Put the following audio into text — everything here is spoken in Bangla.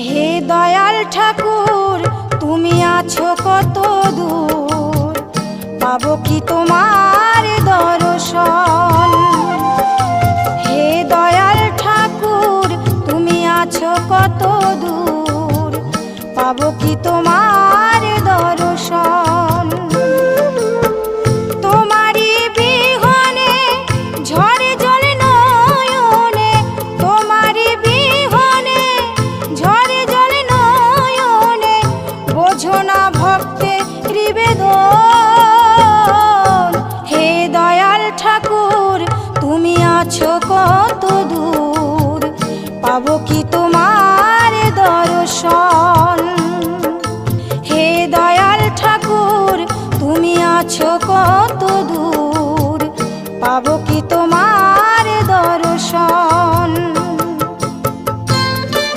হে দয়াল ঠাকুর তুমি আছো কত দূর, পাবো কি তোমার দর্শন। হে দয়াল ঠাকুর তুমি আছো কত দূর, পাবো কি তোমার দর্শন। তোমারি বিহনে ঝরে জলে নয়নে, তোমারি বিহনে ঝরে জলে নয়নে, বোঝো না ভক্তের নিবেদন। হে দয়াল ঠাকুর তুমি আছো কত দূর, পাবো কি তোমার দর্শন। হে দয়াল ঠাকুর তুমি আছো কত দূর, পাবো